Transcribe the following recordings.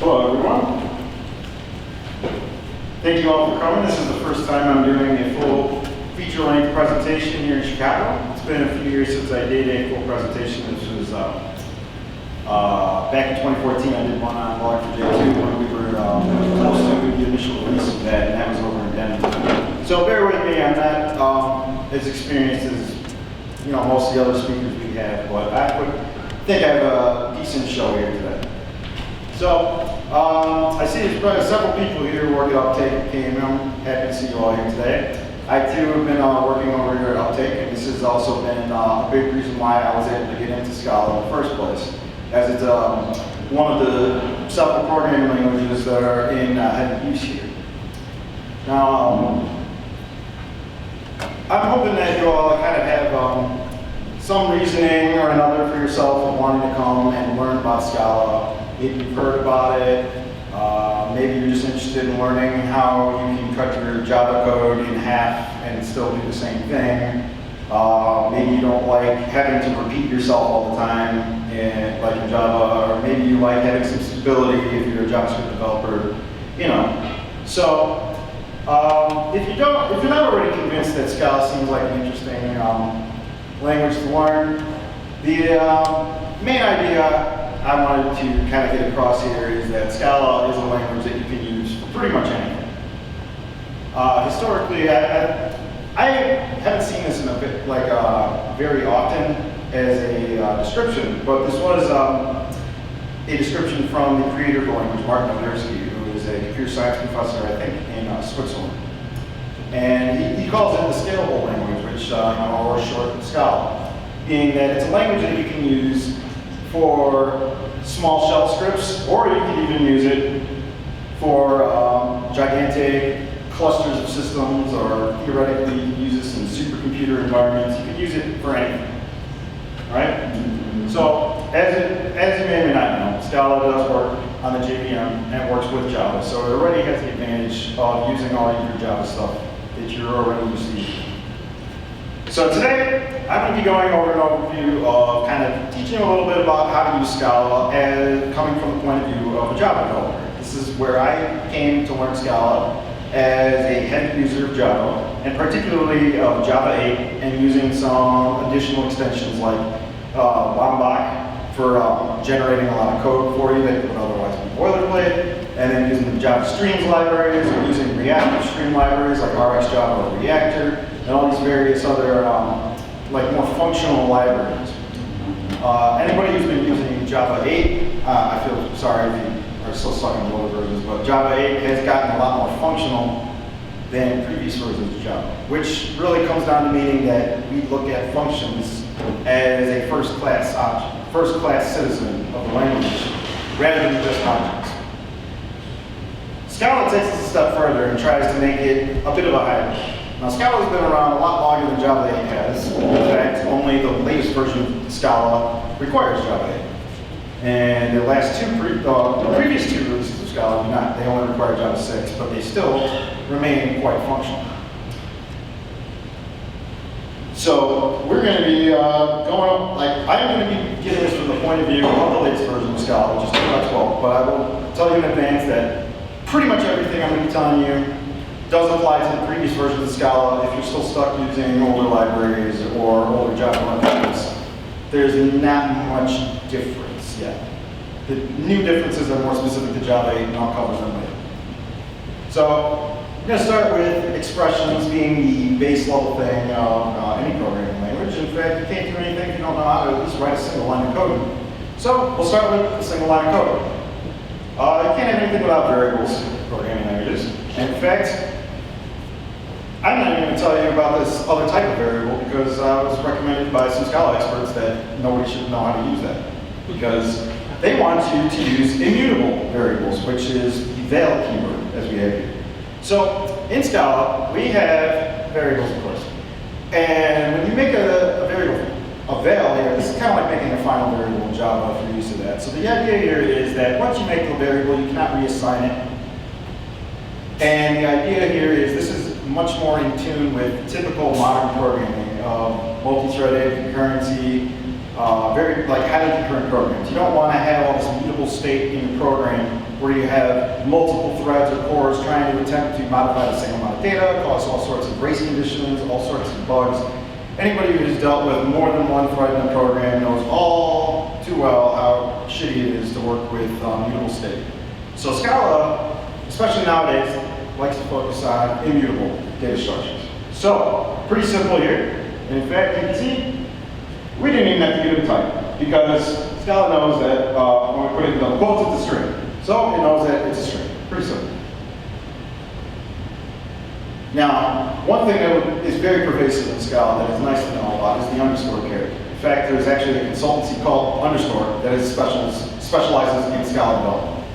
Hello everyone. Thank you all for coming. This is the first time I'm doing a full feature-length presentation here in Chicago. It's been a few years since I did a full presentation. This was back in 2014. I did one on Log4j2 when we were close to the initial release of that, and that was over in Denver. So bear with me, I'm not as experienced as most of the other speakers we have, but I think I have a decent show here today. So, I see there's probably several people here who work at Uptake at KM. I'm happy to see you all here today. I too have been working over here at Uptake, and this has also been a big reason why I was able to get into Scala in the first place, as it's one of the several programming languages that are in heavy use here. Now, I'm hoping that you all kind of have some reasoning or another for yourself of wanting to come and learn about Scala. Maybe you've heard about it, maybe you're just interested in learning how you can cut your Java code in half and still do the same thing. Maybe you don't like having to repeat yourself all the time, like in Java, or maybe you like having some stability if you're a JavaScript developer, So, if you're not already convinced that Scala seems like an interesting language to learn, the main idea I wanted to kind of get across here is that Scala is a language that you can use for pretty much anything. Historically, I haven't seen this in a bit very often as a description, but this was a description from the creator of the language, Martin Odersky, who is a computer science professor, I think, in Switzerland. And he calls it the scalable language, which, or short Scala, being that it's a language that you can use for small shell scripts, or you can even use it for gigantic clusters of systems, or theoretically you can use this in supercomputer environments. You can use it for anything, right? So, as you may or may not know, Scala does work on the JVM and works with Java, so it already has the advantage of using all of your Java stuff that you're already used to using. So today, I'm going to be going over an overview of kind of teaching a little bit about how to use Scala as coming from the point of view of a Java developer. This is where I came to learn Scala as a heavy user of Java, and particularly of Java 8, and using some additional extensions like Lombok for generating a lot of code for you that would otherwise be boilerplate, and then using the Java Streams libraries, and using reactive stream libraries like RxJava or Reactor, and all these various other more functional libraries. Anybody who's been using Java 8, I feel sorry if you are still stuck in the older versions, but Java 8 has gotten a lot more functional than previous versions of Java, which really comes down to meaning that we look at functions as a first-class object, first-class citizen of the language, rather than just objects. Scala takes us a step further and tries to make it a bit of a hybrid. Now, Scala has been around a lot longer than Java 8 has. In fact, only the latest version of Scala requires Java 8. And the previous two releases of Scala do not. They only require Java 6, but they still remain quite functional. So we're going to be I'm going to be getting this from the point of view of the latest version of Scala, which is 2.12, but I will tell you in advance that pretty much everything I'm going to be telling you does apply to the previous versions of Scala if you're still stuck using older libraries or older Java libraries. There's not much difference yet. The new differences are more specific to Java 8, and I'll cover them later. So, I'm going to start with expressions being the base level thing of any programming language. In fact, you can't do anything if you don't know how to at least write a single line of code. So, we'll start with a single line of code. You can't have anything without variables in programming languages. In fact, I'm not even going to tell you about this other type of variable because I was recommended by some Scala experts that nobody should know how to use that, because they want you to use immutable variables, which is the val keyword, as we have here. So in Scala, we have variables, of course. And when you make a variable, a val here, this is kind of like making a final variable in Java if you're used to that. So the idea here is that once you make the variable, you cannot reassign it. And the idea here is this is much more in tune with typical modern programming of multi-threaded, concurrency, very like highly concurrent programs. You don't want to have all this mutable state in your program where you have multiple threads or cores trying to attempt to modify the same amount of data, cause all sorts of race conditions, all sorts of bugs. Anybody who's dealt with more than one thread in a program knows all too well how shitty it is to work with mutable state. So Scala, especially nowadays, likes to focus on immutable data structures. So, pretty simple here. And in fact, you can see, we didn't even have to give it a type because Scala knows that when we put it in the quotes, it's a string. So it knows that it's a string. Pretty simple. Now, one thing that is very pervasive in Scala that is nice to know about is the underscore character. In fact, there's actually a consultancy called Underscore that is specializes in Scala development.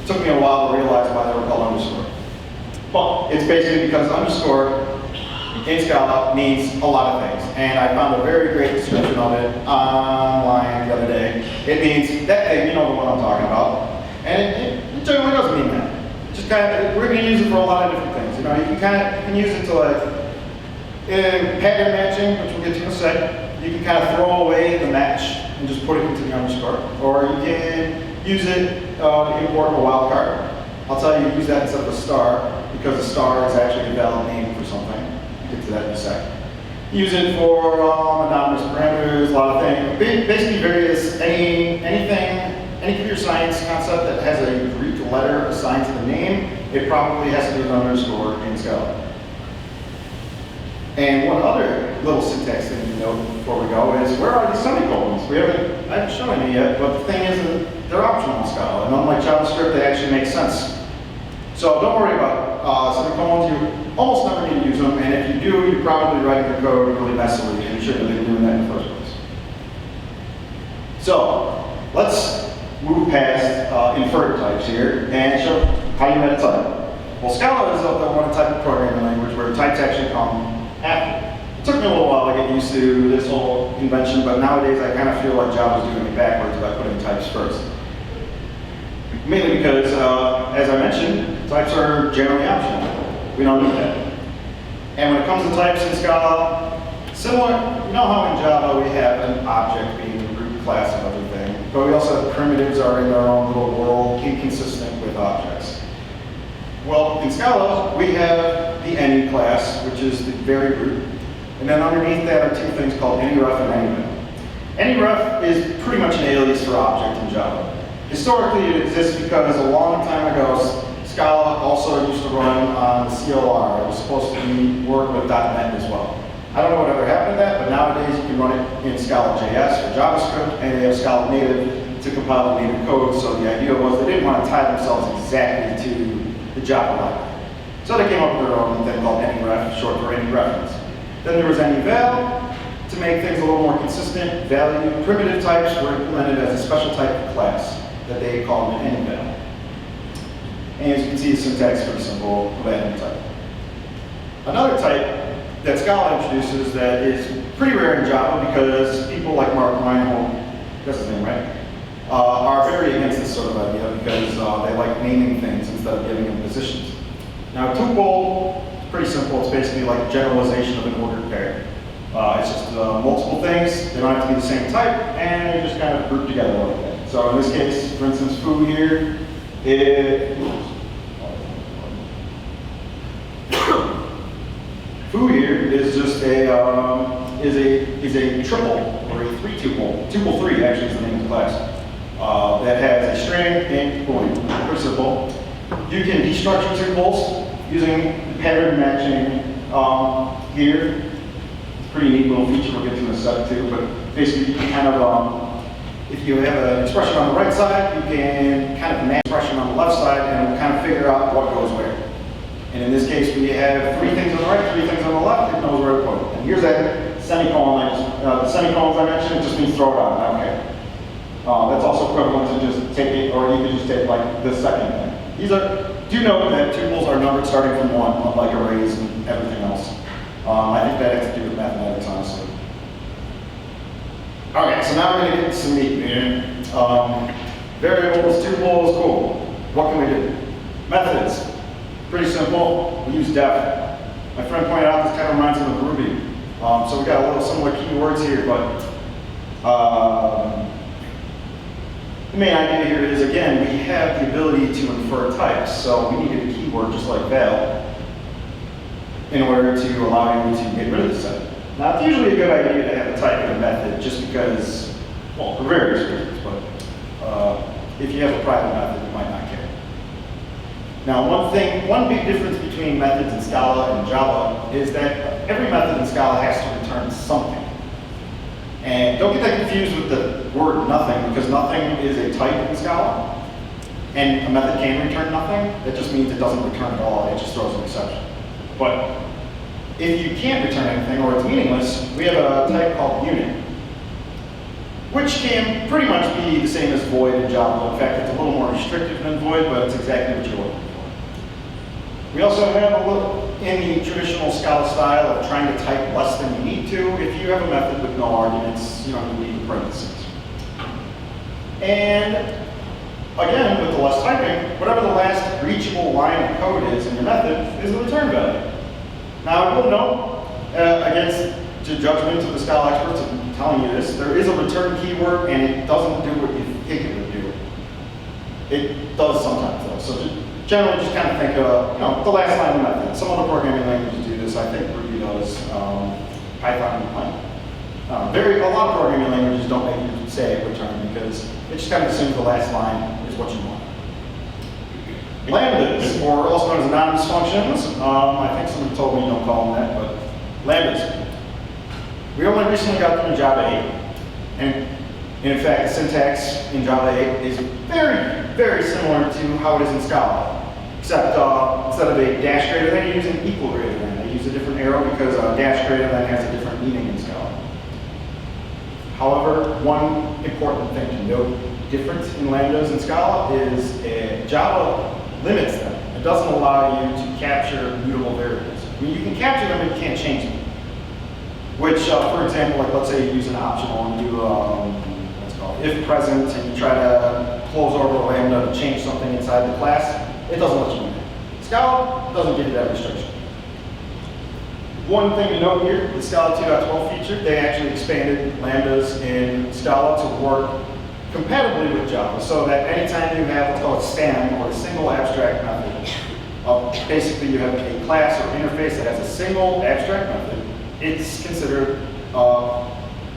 It took me a while to realize why they were called Underscore. But it's basically because underscore in Scala means a lot of things. And I found a very great description of it online the other day. It means that thing, you know the one I'm talking about. And it generally doesn't mean that. Just kind of, we're going to use it for a lot of different things. You know, you can use it to like pattern matching, which we'll get to in a sec. You can kind of throw away the match and just put it into the underscore. Or you can use it to import a wildcard. I'll tell you, use that instead of a star, because a star is actually a valid name for something. I'll get to that in a sec. Use it for anonymous parameters, a lot of things. Basically various, any computer science concept that has a Greek letter assigned to the name, it probably has to do with an underscore in Scala. And one other little syntax thing to note before we go is, where are these semicolons? I haven't shown any yet, but the thing is that they're optional in Scala, and unlike JavaScript, they actually make sense. So don't worry about semicolons. You almost never need to use them, and if you do, you're probably writing your code really messily, and you shouldn't have been doing that in the first place. So let's move past inferred types here and show how you add a type. Well, Scala is the one type of programming language where types actually come after. It took me a little while to get used to this whole convention, but nowadays I kind of feel like Java's doing it backwards by putting types first. Mainly because, as I mentioned, types are generally optional. We don't do that. And when it comes to types in Scala, similar, you know how in Java we have an object being the root class of everything, but we also have primitives are in their own little world, inconsistent with objects. Well, in Scala, we have the any class, which is the very root, and then underneath that are two things called anyref and anyven. Anyref is pretty much an alias for object in Java. Historically, it exists because a long time ago, Scala also used to run on the CLR. It was supposed to work with .NET as well. I don't know whatever happened to that, but nowadays you can run it in Scala.js or JavaScript, and they have Scala native to compile the native code. So the idea was they didn't want to tie themselves exactly to the Java library. So they came up with their own thing called anyref, short for any reference. Then there was anyval. To make things a little more consistent, value primitive types were implemented as a special type of class that they called an anyval. And as you can see, the syntax is pretty simple of any type. Another type that Scala introduces that is pretty rare in Java because people like Mark Reinhold, that's his name, right? Are very against this sort of idea because they like naming things instead of giving them positions. Now, tuple is pretty simple. It's basically like a generalization of an ordered pair. It's just multiple things. They don't have to be the same type, and they're just kind of grouped together like that. So in this case, for instance, foo here, foo here is just a triple or a three tuple. Tuple 3 actually is the name of the class. That has a string and boolean. Pretty simple. You can destructure tuples using pattern matching here. Pretty neat little feature we'll get to in a sec too, but basically you can kind of, if you have an expression on the right side, you can kind of match an expression on the left side and it will kind of figure out what goes where. And in this case, we have 3 things on the right, 3 things on the left, it knows where to put it. And here's that semicolon, the semicolons I mentioned, it just means throw it out, I don't care. That's also equivalent to just take it, or you could just take like the second thing. Do note that tuples are numbered starting from 1, unlike arrays and everything else. I think that has to do with mathematics, honestly. Okay, so now we're going to get some meat here. Variables, tuples, cool. What can we do? Methods. Pretty simple. We use def. My friend pointed out this kind of reminds him of Ruby. So we got a little similar keywords here, but The main idea here is, again, we have the ability to infer types, so we need a keyword just like val in order to allow you to get rid of this type. Now, it's usually a good idea to have a type in a method just because, well, for various reasons, but if you have a private method, you might not care. Now, one big difference between methods in Scala and Java is that every method in Scala has to return something. And don't get that confused with the word nothing, because nothing is a type in Scala, and a method can return nothing. That just means it doesn't return at all, it just throws an exception. But if you can't return anything, or it's meaningless, we have a type called unit, which can pretty much be the same as void in Java. In fact, it's a little more restrictive than void, but it's exactly what you're looking for. We also have a little, in the traditional Scala style of trying to type less than you need to, if you have a method with no arguments, you don't need the parentheses. And again, with the less typing, whatever the last reachable line of code is in your method is the return value. Now, I will note, against the judgment of the Scala experts of telling you this, there is a return keyword, and it doesn't do what you think it would do. It does sometimes, though. So generally, just kind of think of the last line of the method. Some other programming languages do this. I think Ruby does. Python and Python. A lot of programming languages don't make you say return because it just kind of assumes the last line is what you want. Lambdas, or also known as anonymous functions. I think someone told me you don't call them that, but lambdas. We only recently got them in Java 8, and in fact, the syntax in Java 8 is very, very similar to how it is in Scala. Except instead of a dash greater than, you use an equal greater than. They use a different arrow because a dash greater than has a different meaning in Scala. However, one important thing to note, difference in lambdas in Scala is Java limits them. It doesn't allow you to capture mutable variables. I mean, you can capture them, but you can't change them. Which, for example, like let's say you use an optional and you what's called if present, and you try to close over a lambda to change something inside the class. It doesn't let you do that. Scala doesn't give you that restriction. One thing to note here, the Scala 2.12 feature, they actually expanded lambdas in Scala to work compatibly with Java, so that anytime you have what's called STAM, or a single abstract method, basically you have a class or interface that has a single abstract method, it's considered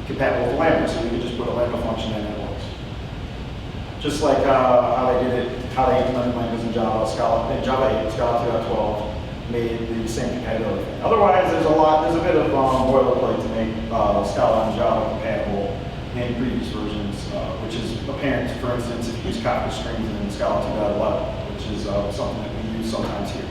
compatible with lambda, so you can just put a lambda function in and it works. Just like how they did it, how they implemented lambdas in Java, in Java 8, Scala 2.12 made the same compatibility thing. Otherwise, there's a bit of boilerplate to make Scala and Java compatible in previous versions, which is apparent, for instance, if you use copy strings in Scala 2.11, which is something that we use sometimes here.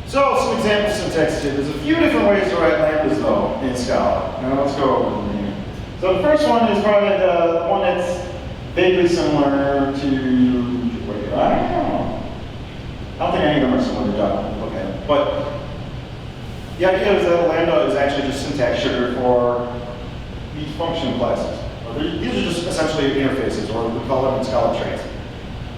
So, some example syntax here. There's a few different ways to write lambdas, though, in Scala. Now, let's go over them here. So, the first one is probably the one that's vaguely similar to, wait, I don't know. I don't think any of them are similar to Java. Look at it. But the idea is that lambda is actually just syntax sugar for these function classes. These are just essentially interfaces, or we call them in Scala traits.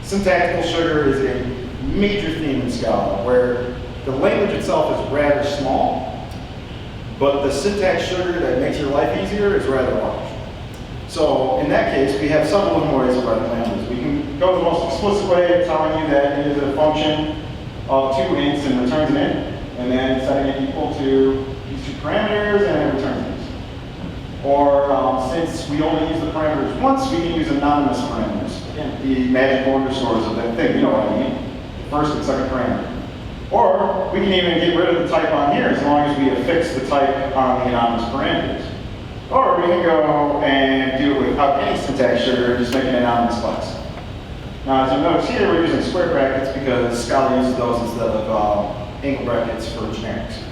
Syntactical sugar is a major theme in Scala, where the language itself is rather small, but the syntax sugar that makes your life easier is rather large. So in that case, we have several different ways of writing lambdas. We can go the most explicit way of telling you that it is a function of 2 ints and returns an int, and then setting it equal to these 2 parameters and it returns ints. Or since we only use the parameters once, we can use anonymous parameters. Again, the magic underscores of that thing, you know what I mean. The first and second parameter. Or we can even get rid of the type on here as long as we affix the type on the anonymous parameters. Or we can go and do it without any syntax sugar, just make an anonymous class. Now, as you notice here, we're using square brackets because Scala uses those instead of angle brackets for generics.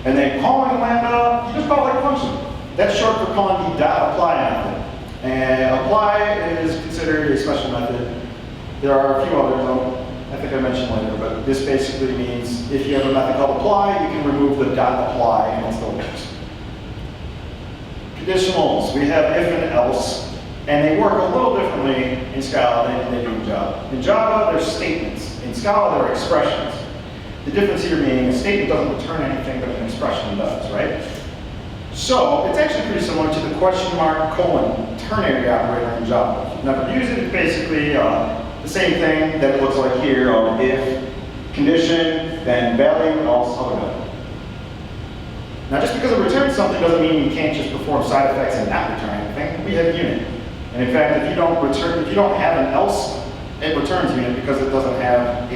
And then calling lambda, you just call it like a function. That's short for calling the .apply method. And apply is considered a special method. There are a few others, I think I mentioned later, but this basically means if you have a method called apply, you can remove the .apply and it still works. Conditionals, we have if and else, and they work a little differently in Scala than they do in Java. In Java, there's statements. In Scala, there are expressions. The difference here being a statement doesn't return anything but an expression does, right? So it's actually pretty similar to the question mark colon ternary operator in Java. If you've never used it, it's basically the same thing that it looks like here of if condition, then value, else other value. Now just because it returns something doesn't mean you can't just perform side effects and not return anything. We have unit. And in fact, if you don't have an else, it returns unit because it doesn't have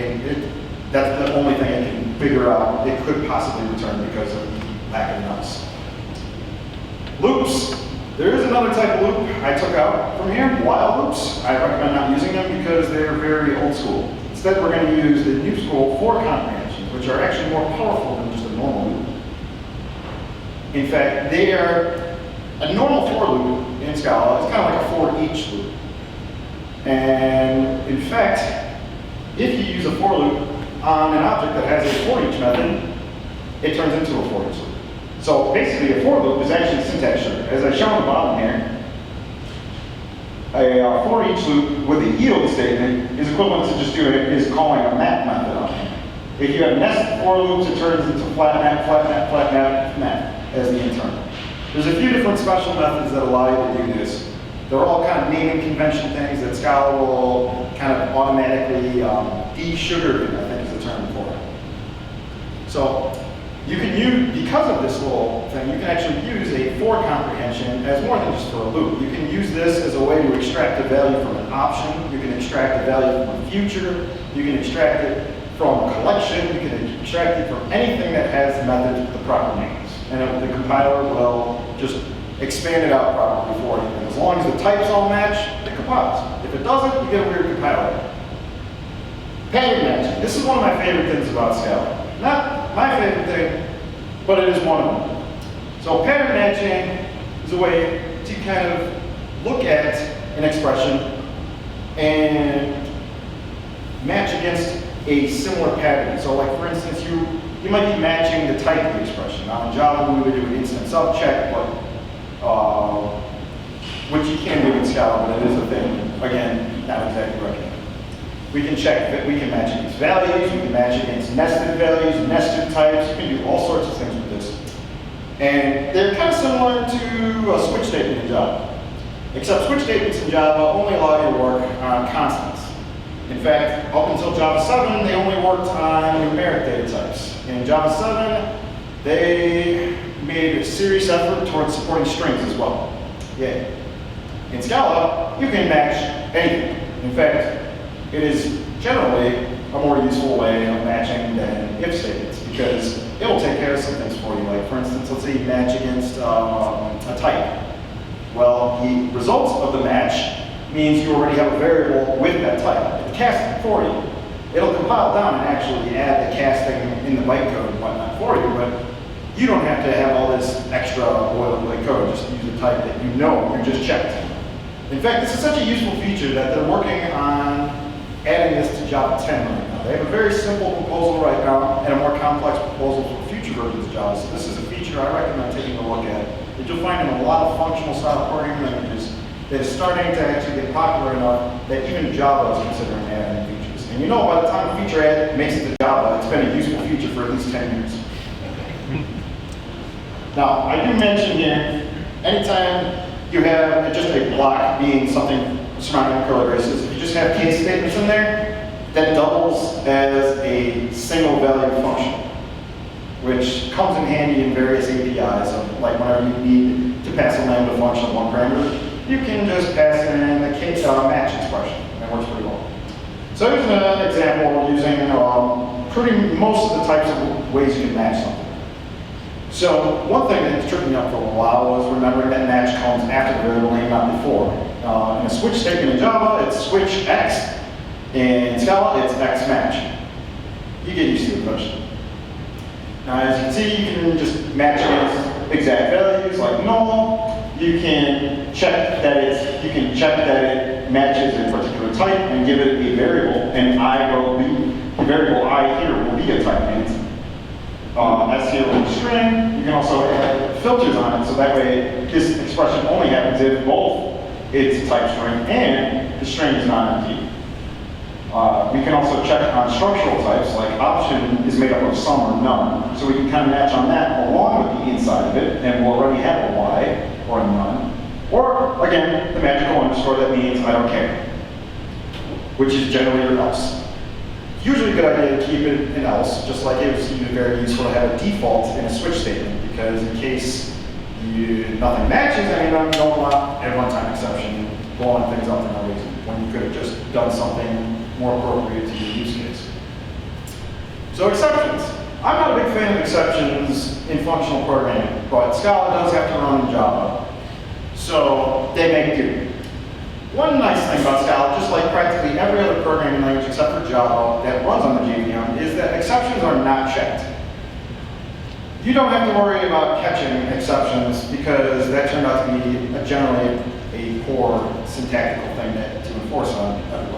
that's the only thing it can figure out it could possibly return because of the lack of an else. Loops. There is another type of loop I took out from here, while loops. I recommend not using them because they're very old school. Instead, we're going to use the new school for comprehensions, which are actually more powerful than just a normal loop. In fact, they are a normal for loop in Scala. It's kind of like a for each loop. And in fact, if you use a for loop on an object that has a for each method, it turns into a for each loop. So basically, a for loop is actually syntax sugar. As I show on the bottom here, a for each loop with a yield statement is equivalent to just calling a map method on here. If you have nested for loops, it turns into flat map, flat map, flat map, map as the internal. There's a few different special methods that allow you to do this. They're all kind of naming convention things that Scala will kind of automatically de-sugar, I think is the term for it. So you can use, because of this little thing, you can actually use a for comprehension as more than just for a loop. You can use this as a way to extract a value from an option. You can extract a value from a future. You can extract it from a collection. You can extract it from anything that has methods with the proper names. And the compiler will just expand it out properly for you. And as long as the types all match, it compiles. If it doesn't, you get a weird compiler. Pattern matching. This is one of my favorite things about Scala. Not my favorite thing, but it is one of them. So pattern matching is a way to kind of look at an expression and match against a similar pattern. So like for instance, you might be matching the type of the expression. Now in Java we would do an instant sub check, but which you can do in Scala, but it is a thing. Again, not exactly recommended. We can check that we can match against values, we can match against nested values, nested types. You can do all sorts of things with this. And they're kind of similar to a switch statement in Java. Except switch statements in Java only allow you to work on constants. In fact, up until Java 7, they only worked on numeric data types. In Java 7, they made a serious effort towards supporting strings as well. Yeah. In Scala, you can match anything. In fact, it is generally a more useful way of matching than if statements because it will take care of some things for you. Like for instance, let's say you match against a type. Well, the results of the match means you already have a variable with that type. It's casting for you. It'll compile down and actually add the casting in the bytecode and whatnot for you, but you don't have to have all this extra boilerplate code. Just use a type that you know you just checked. In fact, this is such a useful feature that they're working on adding this to Java 10 right now. They have a very simple proposal right now and a more complex proposal for future versions of Java. So this is a feature I recommend taking a look at. That you'll find in a lot of functional style programming languages that is starting to actually get popular enough that even Java is considering adding features. And you know, by the time a feature makes it to Java, it's been a useful feature for at least 10 years. Now, I do mention here, anytime you have just a block being something surrounding curly braces, if you just have case statements in there, that doubles as a single value function, which comes in handy in various APIs. Of, like whenever you need to pass a lambda function of one parameter, you can just pass in a case match expression. That works pretty well. So here's an example using most of the types of ways you can match something. So one thing that tripped me up for a while was remembering that match comes after the variable name, not before. In a switch statement in Java, it's switch x. In Scala, it's x match. You get used to the question. Now, as you can see, you can just match against exact values like null. You can check that it matches a particular type and give it a variable, and the variable I here will be a type name. S here will be string. You can also add filters on it, so that way this expression only happens if both it's type string and the string is not empty. We can also check on structural types, like option is made up of some or none. So we can kind of match on that along with the inside of it, and we'll already have a Y or a none. Or, again, the magical underscore that means I don't care, which is generally your else. Usually a good idea to keep it an else, just like it was even very useful to have a default in a switch statement, because in case nothing matches, I mean, you don't want a runtime exception blowing things up for no reason, when you could have just done something more appropriate to your use case. So exceptions. I'm not a big fan of exceptions in functional programming, but Scala does have to run in Java, so they make do. One nice thing about Scala, just like practically every other programming language except for Java that runs on the JVM, is that exceptions are not checked. You don't have to worry about catching exceptions because that turned out to be generally a poor syntactical thing to enforce on everyone.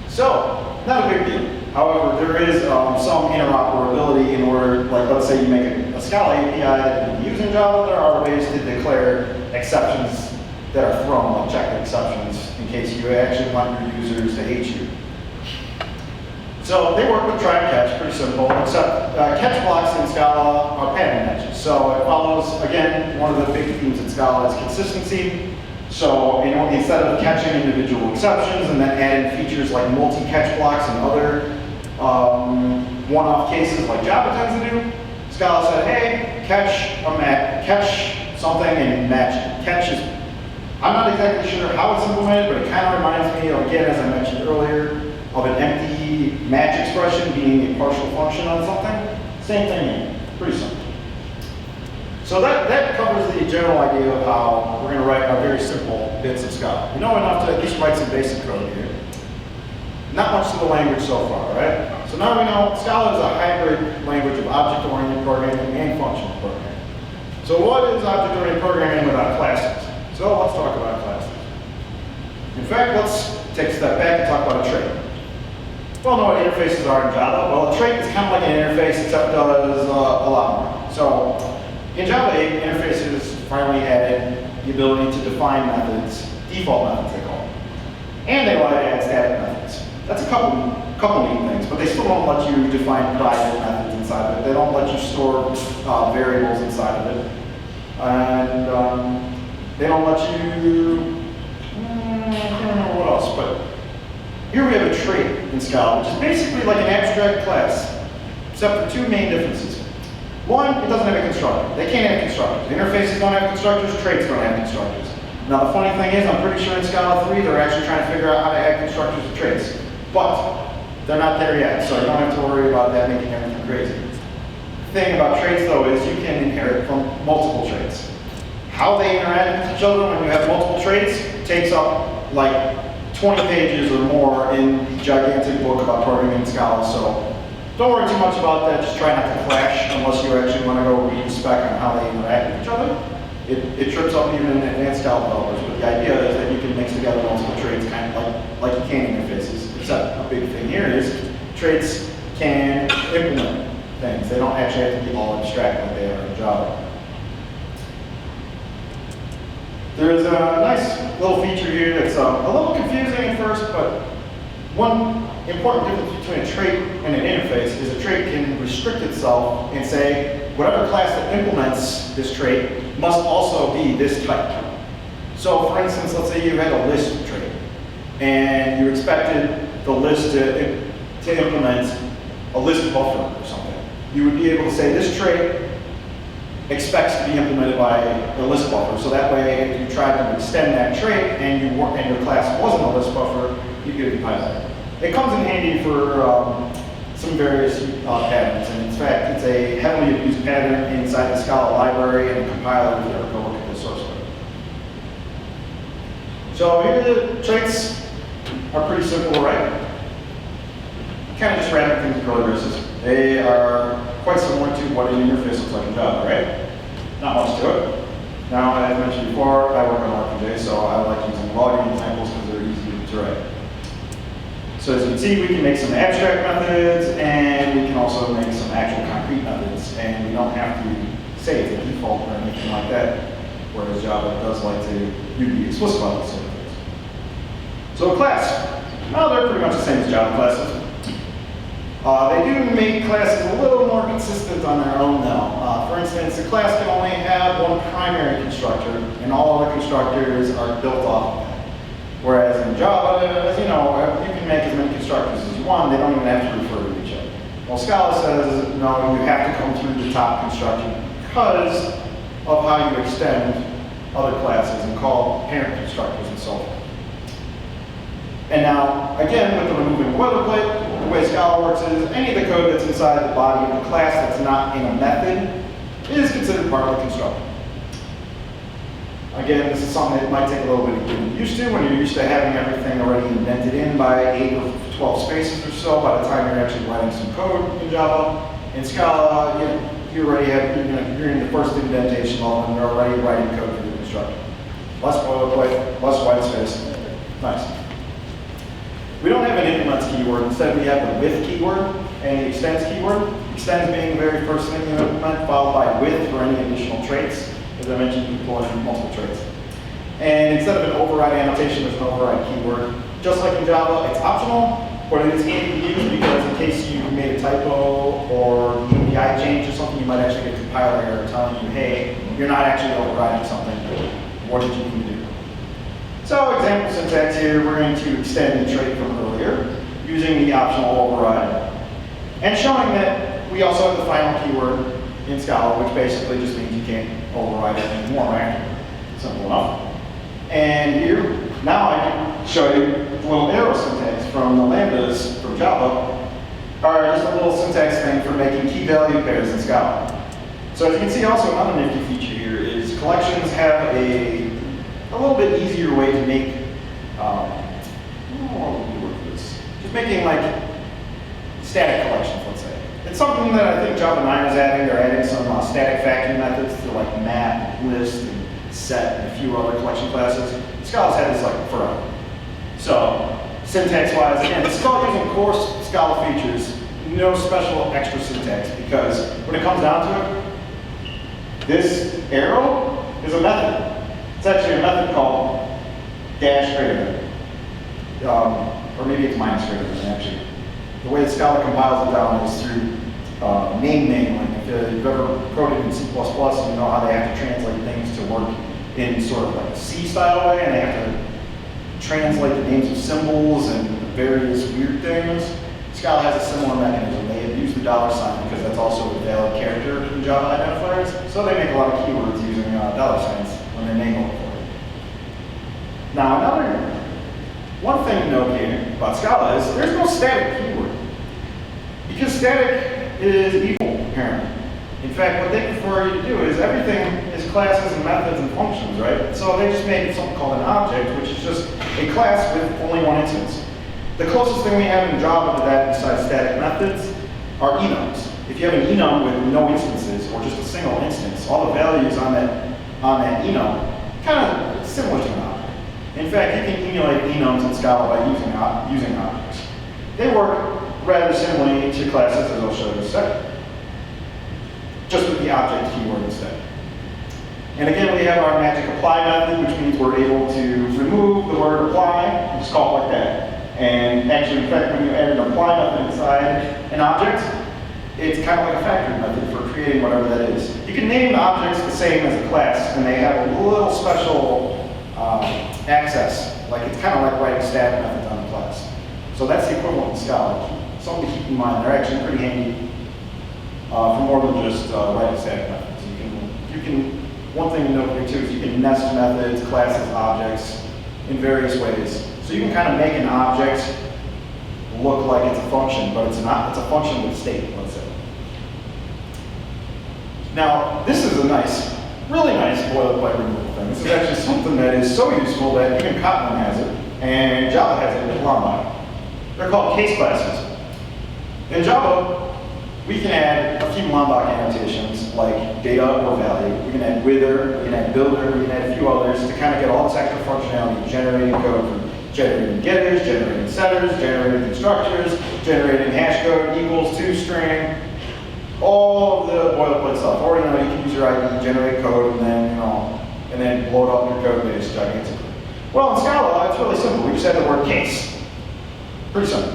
So, not a big deal. However, there is some interoperability in order, like let's say you make a Scala API that you can use in Java, there are ways to declare exceptions that are thrown, like checked exceptions, in case you actually want your users to hate you. So they work with try and catch, pretty simple, except catch blocks in Scala are pattern matches. So it follows, again, one of the big themes in Scala is consistency. So instead of catching individual exceptions and then adding features like multi-catch blocks and other one-off cases like Java tends to do, Scala said, hey, catch something and match it. Catch is, I'm not exactly sure how it's implemented, but it kind of reminds me of, again, as I mentioned earlier, of an empty match expression being a partial function on something. Same thing here, pretty simple. So that covers the general idea of how we're going to write our very simple bits of Scala. We know enough to at least write some basic code here. Not much to the language so far, right? So now we know Scala is a hybrid language of object-oriented programming and functional programming. So what is object-oriented programming without classes? So let's talk about classes. In fact, let's take a step back and talk about a trait. We all know what interfaces are in Java. Well, a trait is kind of like an interface, except does a lot more. So in Java 8, interfaces finally added the ability to define methods, default methods they call them. And they allow you to add static methods. That's a couple neat things, but they still don't let you define private methods inside of it. They don't let you store variables inside of it. And they don't let you, I can't remember what else, but here we have a trait in Scala, which is basically like an abstract class, except for two main differences. One, it doesn't have a constructor. They can't have constructors. Interfaces don't have constructors, traits don't have constructors. Now the funny thing is, I'm pretty sure in Scala 3 they're actually trying to figure out how to add constructors to traits. But they're not there yet, so you don't have to worry about that making everything crazy. The thing about traits though is you can inherit from multiple traits. How they interact with each other when you have multiple traits takes up like 20 pages or more in the gigantic book about programming in Scala, so don't worry too much about that. Just try not to clash unless you actually want to go read the spec on how they interact with each other. It trips up even advanced Scala developers, but the idea is that you can mix together multiple traits kind of like you can interfaces, except a big thing here is traits can implement things. They don't actually have to be all abstract like they are in Java. There is a nice little feature here that's a little confusing at first, but one important difference between a trait and an interface is a trait can restrict itself and say, whatever class that implements this trait must also be this type. So for instance, let's say you had a list trait, and you expected the list to implement a list buffer or something. You would be able to say this trait expects to be implemented by a list buffer. So that way, if you tried to extend that trait and your class wasn't a list buffer, you could implement that. It comes in handy for some various patterns, and in fact, it's a heavily abused pattern inside the Scala library and the compiler if you ever go look at the source code. So here the traits are pretty simple, right? Kind of just random things with braces. They are quite similar to what an interface looks like in Java, right? Not much to it. Now, as I mentioned before, I work on RPJ, so I like using logging examples because they're easy to write. So as you can see, we can make some abstract methods, and we can also make some actual concrete methods, and we don't have to say it's a default or anything like that, whereas Java does like to you be explicit about those sort of things. So a class, well, they're pretty much the same as Java classes. They do make classes a little more consistent on their own though. For instance, a class can only have one primary constructor, and all other constructors are built off of that. Whereas in Java, as you know, you can make as many constructors as you want, they don't even have to refer to each other. Well, Scala says, no, you have to come through the top constructor because of how you extend other classes and call parent constructors and so forth. And now, again, with the removing boilerplate, the way Scala works is any of the code that's inside the body of the class that's not in a method is considered part of the constructor. Again, this is something that might take a little bit of getting used to when you're used to having everything already indented in by 8 or 12 spaces or so by the time you're actually writing some code in Java. In Scala, you already have, you're in the first indentation level and you're already writing code for the constructor. Less boilerplate, less white space. Nice. We don't have an implements keyword. Instead, we have the with keyword and the extends keyword. Extends being the very first thing you implement, followed by with for any additional traits. As I mentioned, you can pull in multiple traits. And instead of an override annotation, there's an override keyword. Just like in Java, it's optional, but it's handy to use because in case you made a typo or the API change or something, you might actually get a compiler error telling you, hey, you're not actually overriding something. What did you need to do? So example syntax here, we're going to extend the trait from earlier using the optional override and showing that we also have the final keyword in Scala, which basically just means you can't override it anymore, right? Simple enough. And here, now I can show you the little arrow syntax from the lambdas from Java, or just a little syntax thing for making key value pairs in Scala. So as you can see, also another nifty feature here is collections have a little bit easier way to make, just making like static collections, let's say. It's something that I think Java 9 is adding. They're adding some static factoring methods to like map, list, and set, and a few other collection classes. Scala's had this like forever. So syntax-wise, again, this is all using core Scala features, no special extra syntax, because when it comes down to it, this arrow is a method. It's actually a method called dash greater than, or maybe it's minus greater than actually. The way that Scala compiles it down is through name naming. If you've ever coded in C++, you know how they have to translate things to work in sort of like a C-style way, and they have to translate the names of symbols and various weird things. Scala has a similar mechanism. They have used the $sign because that's also a valid character in Java identifiers. So they make a lot of keywords using $signs when they name them for it. Now, one thing to note here about Scala is there's no static keyword. Because static is evil, apparently. In fact, what they prefer you to do is everything is classes and methods and functions, right? So they just made something called an object, which is just a class with only one instance. The closest thing we have in Java to that besides static methods are enums. If you have an enum with no instances, or just a single instance, all the values on that enum kind of similar to an object. In fact, you can emulate enums in Scala by using objects. They work rather similarly to classes, as I'll show you in a second, just with the object keyword instead. And again, we have our magic apply method, which means we're able to remove the word apply, just call it like that. And actually, in fact, when you add an apply method inside an object, it's kind of like a factory method for creating whatever that is. You can name the objects the same as a class, and they have a little special access. Like it's kind of like writing static methods on a class. So that's the equivalent in Scala. Something to keep in mind. They're actually pretty handy for more than just writing static methods. One thing to note here too is you can nest methods, classes, objects in various ways. So you can kind of make an object look like it's a function, but it's not. It's a function with state, let's say. Now, this is a nice, really nice boilerplate removal thing. This is actually something that is so useful that even Kotlin has it, and Java has it with Lambda. They're called case classes. In Java, we can add a few Lombok annotations like data or value. We can add wither, we can add builder, we can add a few others to kind of get all this extra functionality, generating code from generating getters, generating setters, generating constructors, generating hash code equals toString, all of the boilerplate stuff. Or you can use your ID, generate code, and then load up your code base gigantically. Well, in Scala, it's really simple. We just add the word case. Pretty simple.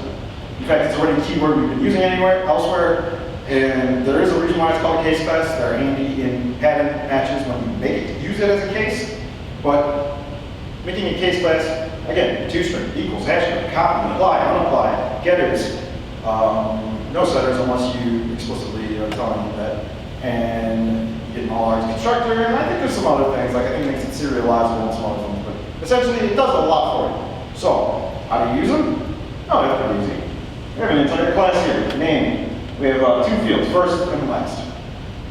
In fact, it's already a keyword we've been using elsewhere, and there is a reason why it's called a case class. They're handy in pattern matches when you make it to use it as a case, but making a case class, again, two-string, equals, hash string, copy, apply, unapply, getters, no setters unless you explicitly are telling them that, and you get an all-args constructor, and I think there's some other things, like I think it makes it serializable and some other things, but essentially it does a lot for you. So, how do you use them? Oh, that's pretty easy. We have an entire class here, name. We have two fields, first and last.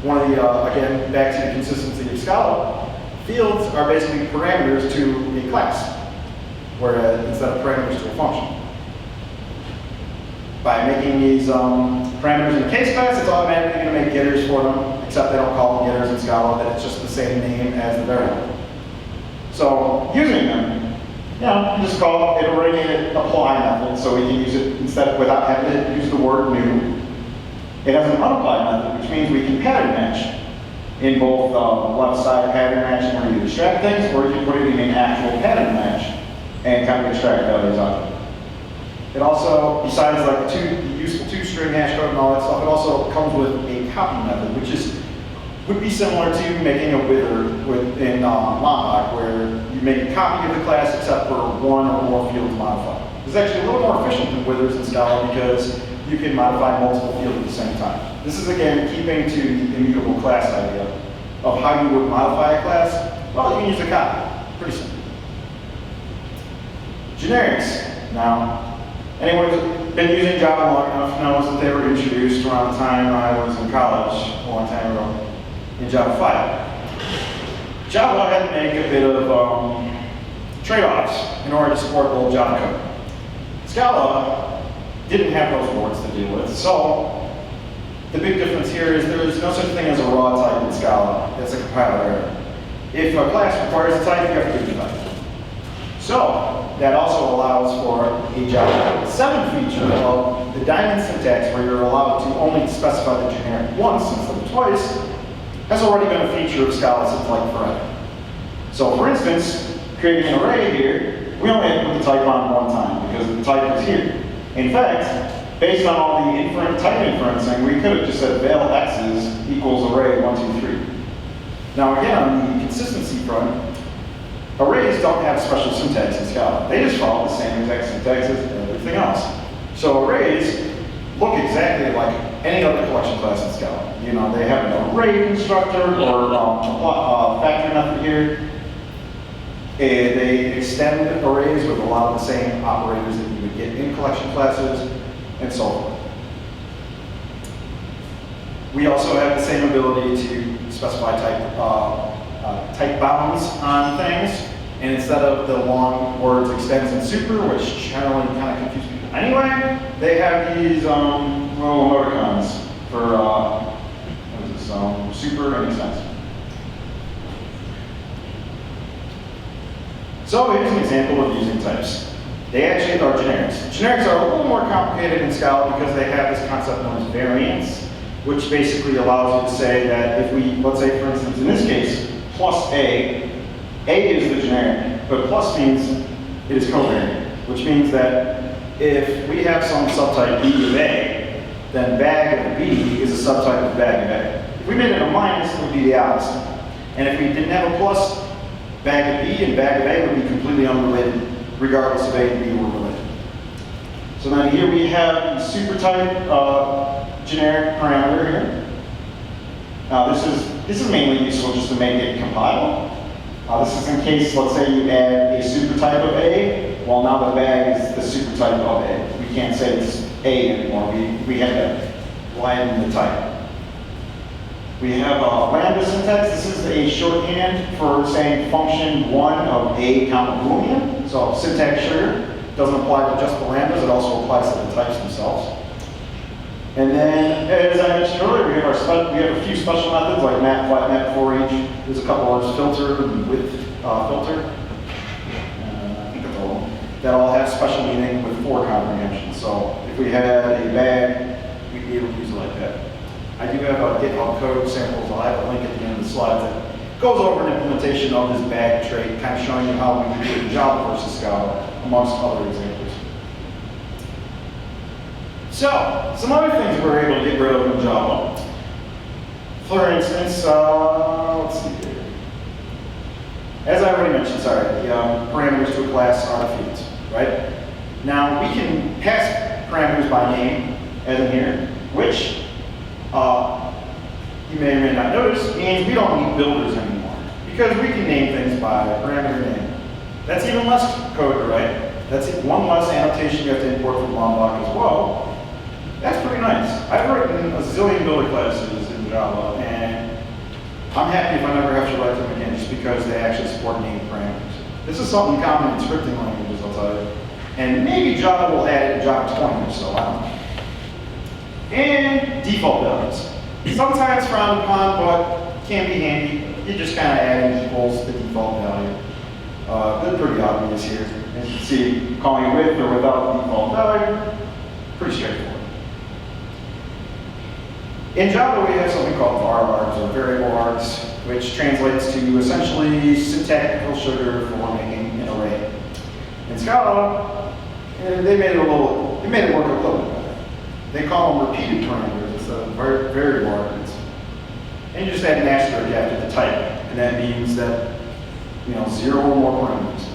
One of the, again, back to the consistency of Scala, fields are basically parameters to a class, whereas instead of parameters to a function. By making these parameters in a case class, it's automatically going to make getters for them, except they don't call them getters in Scala, that it's just the same name as the variable. So, using them, you just call it an apply method, so we can use it instead without having to use the word new. It has an unapply method, which means we can pattern match in both left side pattern matching where you extract things, or you can put it in an actual pattern match and kind of extract values out of it. It also, besides like the useful two-string hash code and all that stuff, it also comes with a copy method, which would be similar to making a wither in Lombok, where you make a copy of the class except for one or more fields modified. It's actually a little more efficient than withers in Scala because you can modify multiple fields at the same time. This is again keeping to the immutable class idea of how you would modify a class. Well, you can use a copy. Pretty simple. Generics. Now, anyone who's been using Java long enough knows that they were introduced around the time I was in college, a long time ago, in Java 5. Java had to make a bit of trade-offs in order to support old Java code. Scala didn't have those words to deal with, so the big difference here is there is no such thing as a raw type in Scala. It's a compiler error. If a class requires a type, you have to give it a type. So that also allows for a Java 7 feature of the diamond syntax, where you're allowed to only specify the generic once instead of twice, has already been a feature of Scala since like forever. So for instance, creating an array here, we only have to put the type on one time because the type is here. In fact, based on all the type inferencing, we could have just said val x's equals array 1, 2, 3. Now again, on the consistency front, arrays don't have special syntax in Scala. They just follow the same exact syntax as everything else. So arrays look exactly like any other collection class in Scala. They have an array constructor or factory method here. They extend arrays with a lot of the same operators that you would get in collection classes, and so forth. We also have the same ability to specify type bounds on things, and instead of the long words extends and super, which generally kind of confuse people anyway, they have these little emoticons for what is this, super and extends. So here's an example of using types. They actually are generics. Generics are a little more complicated in Scala because they have this concept known as variance, which basically allows you to say that if we, let's say for instance in this case, plus A is the generic, but plus means it is covariant, which means that if we have some subtype B of A, then bag of B is a subtype of bag of A. If we made it a minus, it would be the opposite. And if we didn't have a plus, bag of B and bag of A would be completely unrelated, regardless of A and B were related. So then here we have the super type generic parameter here. Now this is mainly useful just to make it compile. This is in case, let's say you add a super type of A, well now the bag is the super type of A. We can't say it's A anymore, we have to widen the type. We have a lambda syntax. This is a shorthand for saying function 1 of A comma Boolean. So syntax sugar doesn't apply to just the lambdas, it also applies to the types themselves. And then, as I mentioned earlier, we have a few special methods like map, flat map, for each. There's a couple others, filter and width filter. I think that's all. That all have special meaning with for comprehension. So if we had a bag, we'd be able to use it like that. I do have a GitHub code samples. I'll have a link at the end of the slides that goes over an implementation of this bag trait, kind of showing you how we do it in Java versus Scala, amongst other examples. So, some other things we're able to get rid of in Java. For instance, let's see here. As I already mentioned, sorry, the parameters to a class are the fields, right? Now, we can pass parameters by name, as in here, which you may or may not notice means we don't need builders anymore, because we can name things by parameter name. That's even less code to write. That's one less annotation you have to import from Lombok as well. That's pretty nice. I've written a zillion builder classes in Java, and I'm happy if I never have to write them again, just because they actually support named parameters. This is something common in scripting languages, I'll tell you. And maybe Java will add it in Java 20 or so, I don't know. And default values. Sometimes frowned upon, but can be handy. You just kind of add equals the default value. They're pretty obvious here. As you can see, calling with or without the default value, pretty straightforward. In Java, we have something called var args, or variable args, which translates to essentially syntactical sugar for making an array. In Scala, they made it work a little bit better. They call them repeated parameters instead of variable args. And you just add an asterisk after the type, and that means that 0 or more parameters.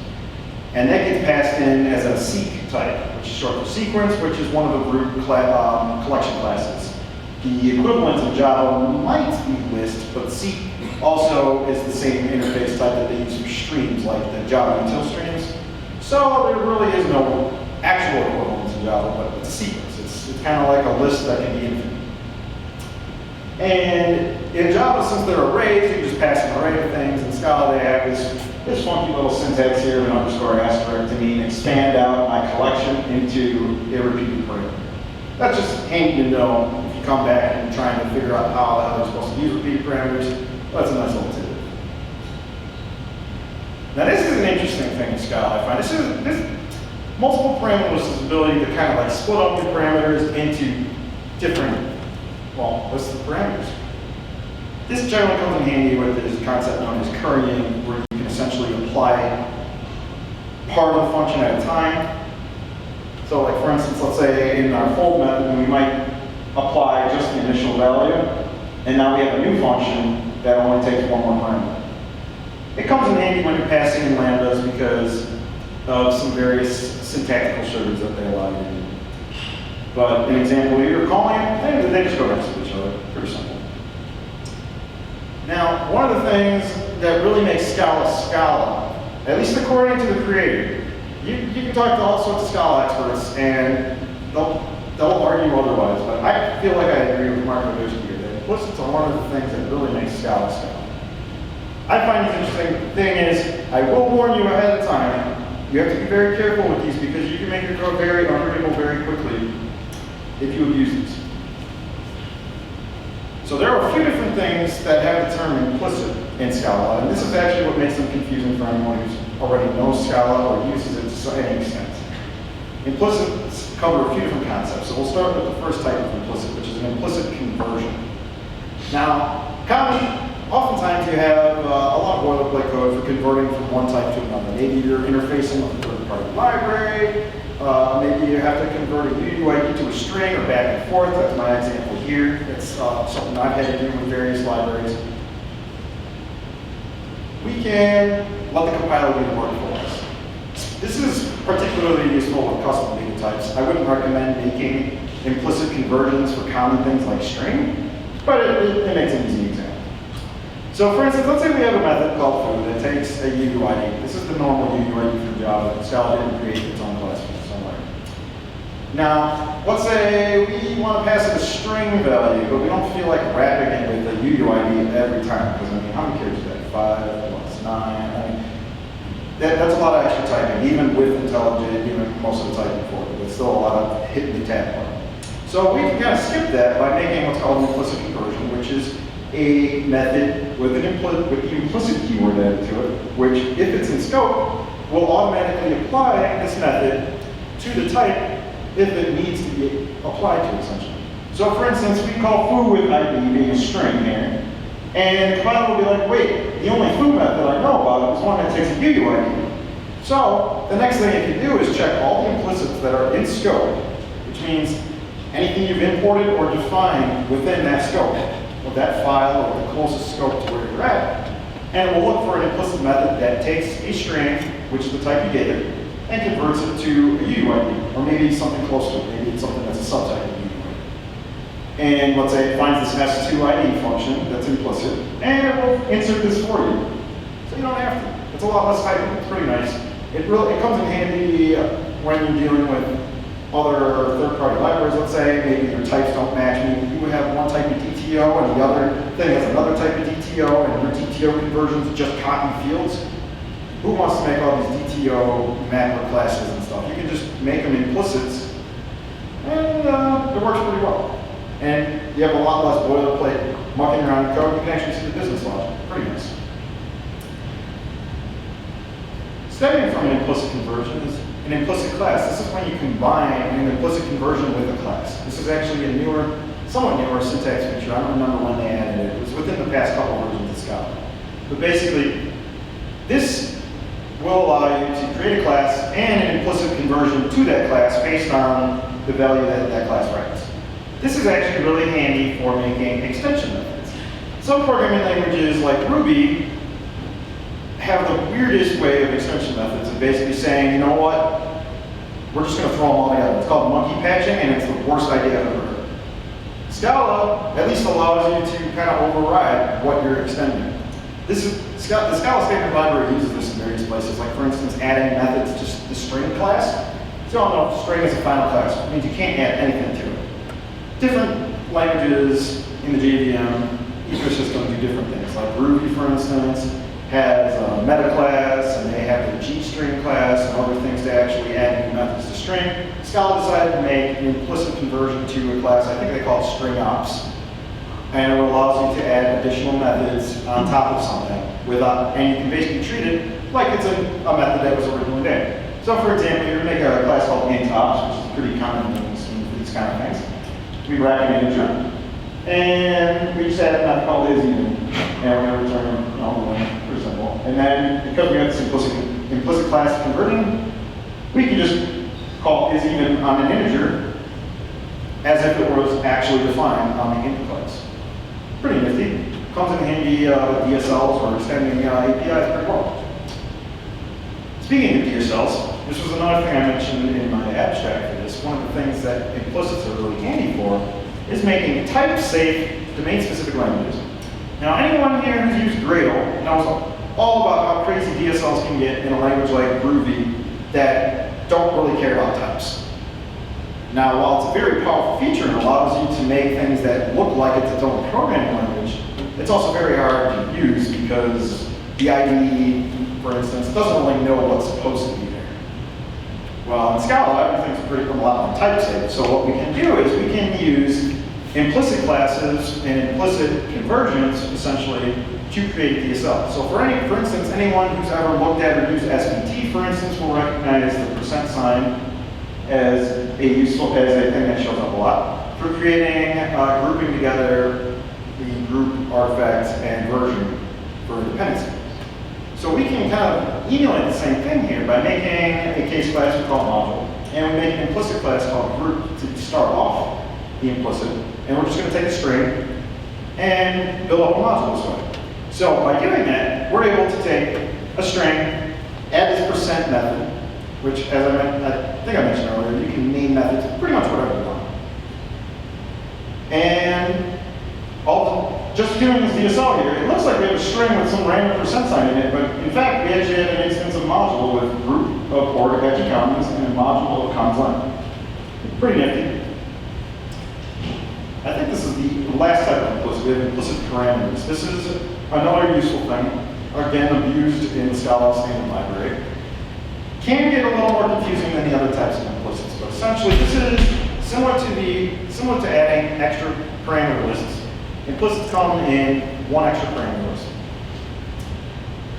And that gets passed in as a seq type, which is short for sequence, which is one of the root collection classes. The equivalent of Java might be list, but seq also is the same interface type that they use for streams, like the Java util streams. So there really is no actual equivalent to Java, but it's a sequence. It's kind of like a list that can be infinite. And in Java, since they're arrays, you just pass an array of things. In Scala, they have this funky little syntax here of an underscore asterisk to mean expand out my collection into a repeated parameter. That's just handy to know if you come back and you're trying to figure out how the hell they're supposed to use repeated parameters. That's a nice little tidbit. Now this is an interesting thing in Scala, I find. This multiple parameters is the ability to kind of like split up your parameters into different, lists of parameters. This generally comes in handy with this concept known as currying, where you can essentially apply part of the function at a time. So like for instance, let's say in our fold method, we might apply just the initial value, and now we have a new function that only takes one more parameter. It comes in handy when you're passing in lambdas because of some various syntactical sugars that they allow you to do. But an example here, calling, they just go next to each other. Pretty simple. Now, one of the things that really makes Scala, at least according to the creator, you can talk to all sorts of Scala experts and they'll argue otherwise, but I feel like I agree with Mark Odersky here that implicits are one of the things that really makes Scala Scala. I find this interesting thing is, I will warn you ahead of time, you have to be very careful with these because you can make your code very unreadable very quickly if you abuse these. So there are a few different things that have the term implicit in Scala, and this is actually what makes them confusing for anyone who already knows Scala or uses it to any extent. Implicits cover a few different concepts, so we'll start with the first type of implicit, which is an implicit conversion. Now, oftentimes you have a lot of boilerplate code for converting from one type to another. Maybe you're interfacing with a third-party library, maybe you have to convert a UUID to a string or back and forth. That's my example here. It's something I've had to do with various libraries. We can let the compiler do the work for us. This is particularly useful with custom data types. I wouldn't recommend making implicit conversions for common things like string, but it makes an easy example. So for instance, let's say we have a method called foo that takes a UUID. This is the normal UUID from Java. Scala didn't create its own class for it somewhere. Now, let's say we want to pass it a string value, but we don't feel like wrapping it with a UUID every time. Because I mean, how many characters is that? 5 plus 9. I mean, that's a lot of extra typing, even with IntelliJ, even most of the typing for it. It's still a lot of hitting the tab button. So we can kind of skip that by making what's called an implicit conversion, which is a method with the implicit keyword added to it, which, if it's in scope, will automatically apply this method to the type if it needs to be applied to, essentially. So for instance, we call foo with ID being a string here. And the compiler will be like, wait, the only foo method I know about is one that takes a UUID. So the next thing it can do is check all the implicits that are in scope, which means anything you've imported or defined within that scope, or that file, or the closest scope to where you're at. And it will look for an implicit method that takes a string, which is the type you gave it, and converts it to a UUID, or maybe something close to it. Maybe it's something that's a subtype of UUID. And let's say it finds this S2ID function that's implicit, and it will insert this for you. So you don't have to. It's a lot less typing. It's pretty nice. It comes in handy when you're dealing with other third-party libraries. Let's say maybe your types don't match. Maybe you have one type of DTO and the other thing has another type of DTO, and your DTO conversions just copy fields. Who wants to make all these DTO mapper classes and stuff? You can just make them implicits, and it works pretty well. And you have a lot less boilerplate mucking around the code. You can actually see the business logic. Pretty nice. Stemming from an implicit conversion is an implicit class. This is when you combine an implicit conversion with a class. This is actually a newer, somewhat newer syntax feature. I don't remember when they added it. It was within the past couple versions of Scala. But basically, this will allow you to create a class and an implicit conversion to that class based on the value that that class writes. This is actually really handy for making extension methods. Some programming languages like Ruby have the weirdest way of extension methods of basically saying, you know what, we're just going to throw them all together. It's called monkey patching, and it's the worst idea I've ever heard. Scala at least allows you to kind of override what you're extending. The Scala statement library uses this in various places, like for instance, adding methods to the string class. So you all know string is a final class. It means you can't add anything to it. Different languages in the JVM ecosystem do different things. Like Ruby, for instance, has a meta class, and they have the G-string class and other things to actually add new methods to string. Scala decided to make an implicit conversion to a class, I think they call it string ops. And it allows you to add additional methods on top of something and you can basically treat it like it's a method that was originally there. So for example, you're going to make a class called int ops, which is a pretty common thing for these kind of things. We wrap an integer, and we just add a method called isEven, and we're going to return one, pretty simple. And then because we have this implicit class converting, we can just call isEven on an integer as if it was actually defined on the input class. Pretty nifty. Comes in handy with DSLs or extending APIs pretty well. Speaking of DSLs, this was another thing I mentioned in my abstract for this. One of the things that implicits are really handy for is making type-safe domain-specific languages. Now, anyone here who's used Gradle knows all about how crazy DSLs can get in a language like Ruby that don't really care about types. Now, while it's a very powerful feature and allows you to make things that look like it's its own programming language, it's also very hard to use because the IDE, for instance, doesn't really know what's supposed to be there. Well, in Scala, everything's pretty a lot more type-safe. So what we can do is we can use implicit classes and implicit conversions, essentially, to create DSL. So for instance, anyone who's ever looked at or used SVT, for instance, will recognize the percent sign as a thing that shows up a lot for creating, grouping together the group, artifacts, and version for dependency. So we can kind of emulate the same thing here by making a case class we call module, and we make an implicit class called group to start off the implicit, and we're just going to take a string and build up a module this way. So by doing that, we're able to take a string, add this percent method, which, as I think I mentioned earlier, you can name methods pretty much whatever you want. And just doing this DSL here, it looks like we have a string with some random percent sign in it, but in fact, we actually have an instance of module with group of port Apache comments and a module of comms line. Pretty nifty. I think this is the last type of implicit. We have implicit parameters. This is another useful thing, again, abused in the Scala standard library. Can get a little more confusing than the other types of implicits, but essentially this is similar to adding extra parameter lists. Implicits come in one extra parameter list.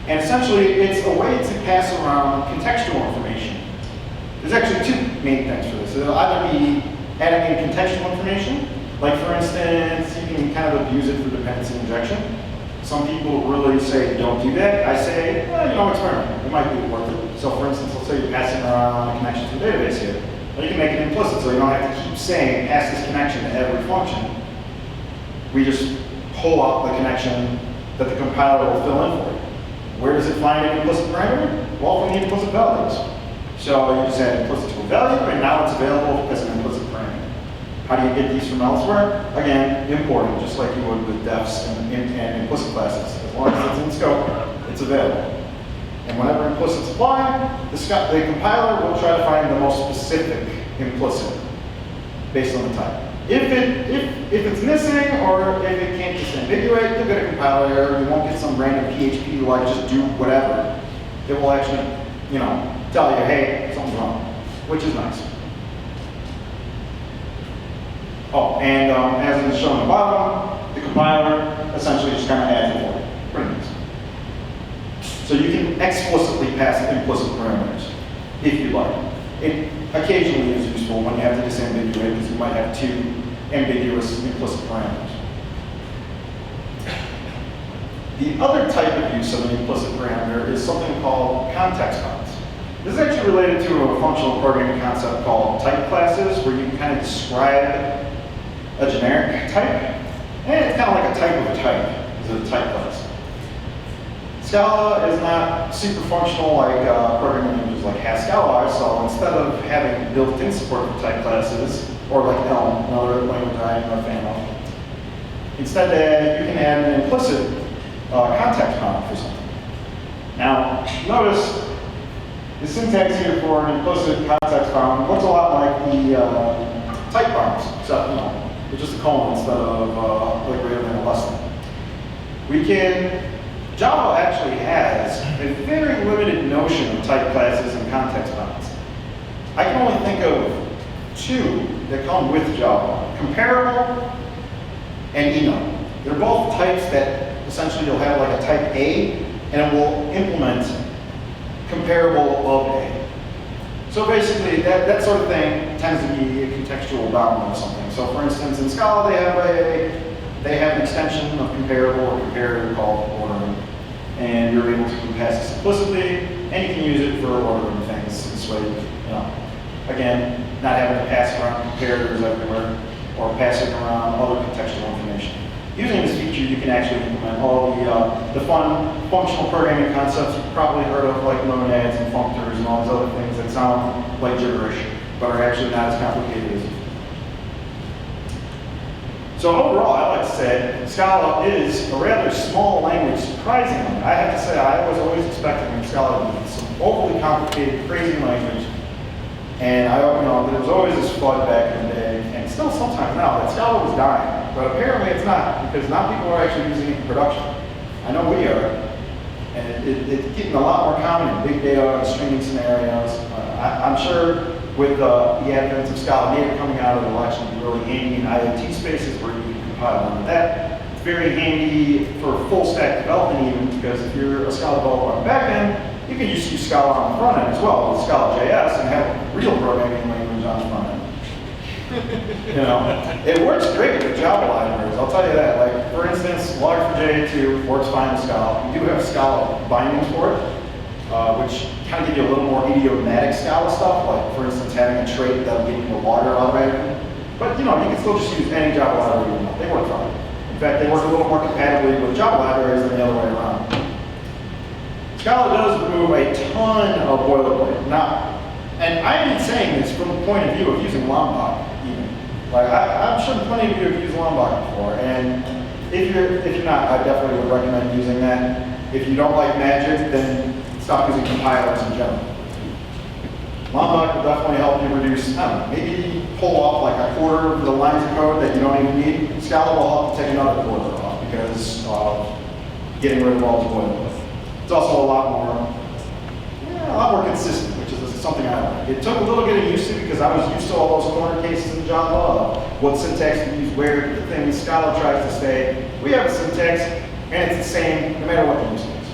And essentially it's a way to pass around contextual information. There's actually two main things for this. It'll either be adding in contextual information, like for instance, you can kind of abuse it for dependency injection, Some people really say don't do that. I say, well, experiment. It might be worth it. So for instance, let's say you're passing around a connection to a database here. Well, you can make it implicit, so you don't have to keep saying pass this connection to every function. We just pull out the connection that the compiler will fill in for you. Where does it find an implicit parameter? Well, from the implicit values. So you just add implicit to a value, and now it's available as an implicit parameter. How do you get these from elsewhere? Again, importing, just like you would with defs and implicit classes. As long as it's in scope, it's available. And whenever implicits apply, the compiler will try to find the most specific implicit based on the type. If it's missing or if it can't disambiguate, you'll get a compiler error. You won't get some random PHP like just do whatever. It will actually, tell you, hey, something's wrong, which is nice. Oh, and as is shown at the bottom, the compiler essentially just kind of adds it for you. Pretty nice. So you can explicitly pass implicit parameters if you like. It occasionally is useful when you have to disambiguate because you might have two ambiguous implicit parameters. The other type of use of an implicit parameter is something called context bounds. This is actually related to a functional programming concept called type classes, where you can kind of describe a generic type, and it's kind of like a type of a type, is a type class. Scala is not super functional like programming languages like Haskell are, so instead of having built-in support for type classes, or like Elm, another language I am a fan of, instead you can add an implicit context bound for something. Now, notice the syntax here for an implicit context bound looks a lot like the type bounds, except with just a colon instead of like greater than or less than. Java actually has a very limited notion of type classes and context bounds. I can only think of two that come with Java: comparable and enum. They're both types that essentially you'll have like a type A, and it will implement comparable of A. So basically, that sort of thing tends to be a contextual bound or something. So for instance, in Scala, they have an extension of comparable or comparator called ordering. And you're able to pass this implicitly, and you can use it for ordering things this way. Again, not having to pass around comparators everywhere or passing around other contextual information. Using this feature, you can actually implement all the fun functional programming concepts you've probably heard of, like monads and functors and all these other things that sound like gibberish, but are actually not as complicated as. So overall, I like to say Scala is a rather small language, surprisingly. I have to say, I was always expecting Scala to be some overly complicated, crazy language. And there was always this FUD back in the day, and still sometimes now, that Scala was dying. But apparently it's not, because now people are actually using it in production. I know we are. And it's getting a lot more common in big data and streaming scenarios. I'm sure with the advent of Scala native coming out, it'll actually be really handy in IoT spaces where you can compile onto that. It's very handy for full stack development even, because if you're a Scala developer on the back end, you can just use Scala on the front end as well with Scala.js and have real programming language on the front end. It works great with Java libraries, I'll tell you that. Like, for instance, log4j2 works fine with Scala. We do have Scala bindings for it, which kind of give you a little more idiomatic Scala stuff, like, for instance, having a trait that'll give you a water automatically. But, you can still just use any Java library you want. They work fine. In fact, they work a little more compatibly with Java libraries than the other way around. Scala does remove a ton of boilerplate. Now, and I'm saying this from the point of view of using Lombok, even. Like, I'm sure plenty of you have used Lombok before, and if you're not, I definitely would recommend using that. If you don't like magic, then stop using compilers in general. Lombok will definitely help you reduce, maybe pull off like a quarter of the lines of code that you don't even need. Scala will help you take another quarter off because of getting rid of all the boilerplate. It's also a lot more consistent, which is something I like. It took a little getting used to because I was used to all those corner cases in Java, what syntax to use, where the thing Scala tries to stay. We have a syntax, and it's the same no matter what the use case.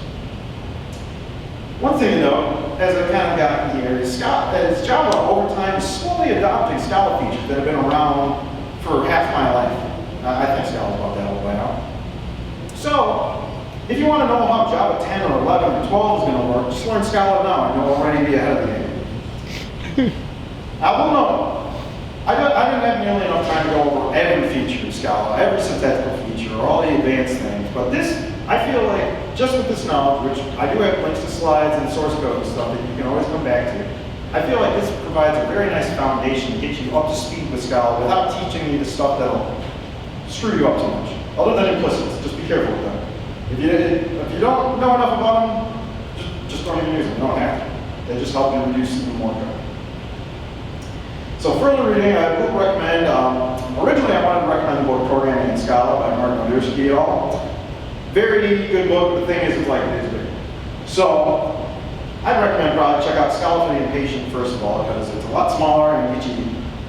One thing though, as I've kind of gotten here, is Java over time is slowly adopting Scala features that have been around for half my life. I think Scala's about that old by now. So, If you want to know how Java 10 or 11 or 12 is going to work, just learn Scala now and you'll already be ahead of the game. I will know. I didn't have nearly enough time to go over every feature of Scala, every syntactical feature, or all the advanced things, but this, I feel like, just with this knowledge, which I do have links to slides and source code and stuff that you can always come back to, I feel like this provides a very nice foundation to get you up to speed with Scala without teaching you the stuff that'll screw you up too much. Other than implicits, just be careful with them. If you don't know enough about them, just don't even use them. You don't have to. They just help you reduce even more code. So further reading, I would recommend, originally I wanted to recommend the book Programming in Scala by Martin Odersky et al. Very good book, but the thing is, it's like it is big. So I'd recommend probably check out Scala for the Impatient first of all, because it's a lot smaller and get you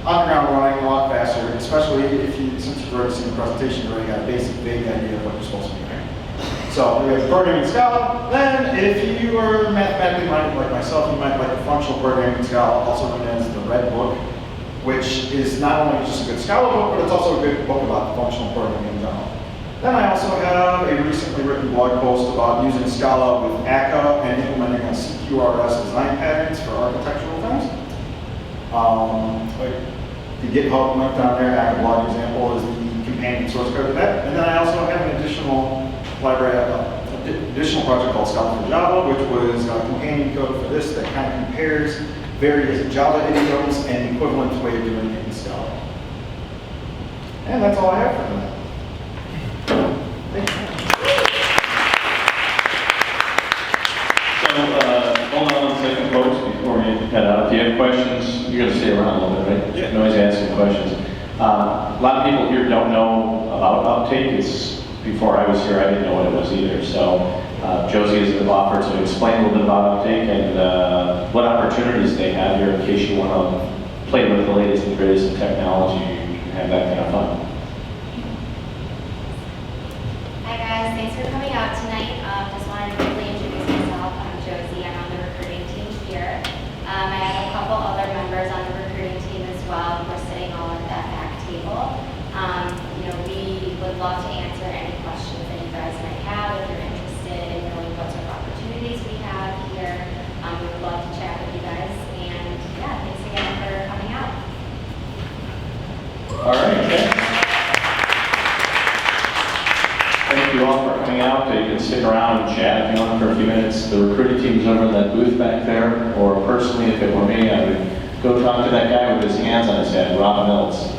on the ground running a lot faster, especially if you, since you've already seen the presentation, you already got a basic, vague idea of what you're supposed to be doing. So we have Programming in Scala. Then if you are mathematically minded like myself, you might like the Functional Programming in Scala, also known as the Red Book, which is not only just a good Scala book, but it's also a good book about functional programming in general. Then I also have a recently written blog post about using Scala with ACA and implementing a CQRS design patterns for architectural things. The GitHub link down there, ACA blog example, is the companion source code to that. And then I also have an additional library, additional project called Scala for Java, which was a companion code for this that kind of compares various Java idioms and equivalent way of doing it in Scala. And that's all I have for tonight. Thank you. So, hold on one second, folks, before we head out. If you have questions, you're going to stay around a little bit, right? Yeah. You can always ask some questions. A lot of people here don't know about Uptake. It's, before I was here, I didn't know what it was either. So, Josie has offered to explain a little bit about Uptake and what opportunities they have here in case you want to play with the latest and greatest in technology and have that kind of fun. Hi guys, thanks for coming out tonight. Just wanted to briefly introduce myself. I'm Josie. I'm on the recruiting team here. I have a couple other members on the recruiting team as well. We're sitting all at that back table. We would love to answer any questions that you guys might have if you're interested in knowing what sort of opportunities we have here. We would love to chat with you guys. And yeah, thanks again for coming out. All right. Thank you all for coming out. You can stick around and chat if you want for a few minutes. The recruiting team is over in that booth back there. Or personally, if it were me, I would go talk to that guy with his hands on his head, Rob Mills.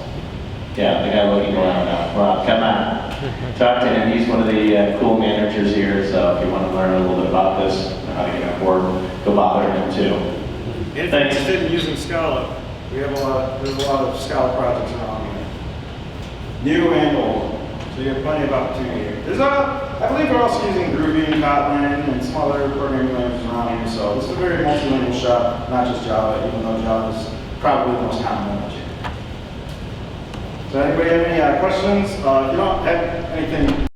Yeah, the guy looking around now. Rob, come on. Talk to him. He's one of the cool managers here. So if you want to learn a little bit about this, how to get on board, go bother him too. If you're Thanks. interested in using Scala, there's a lot of Scala projects around here. New and old. So you have plenty of opportunity here. I believe we're also using Groovy and Kotlin and some other programming languages around here. So this is a very multilingual shop, not just Java, even though Java is probably the most common language here. So anybody have any questions? If you don't have anything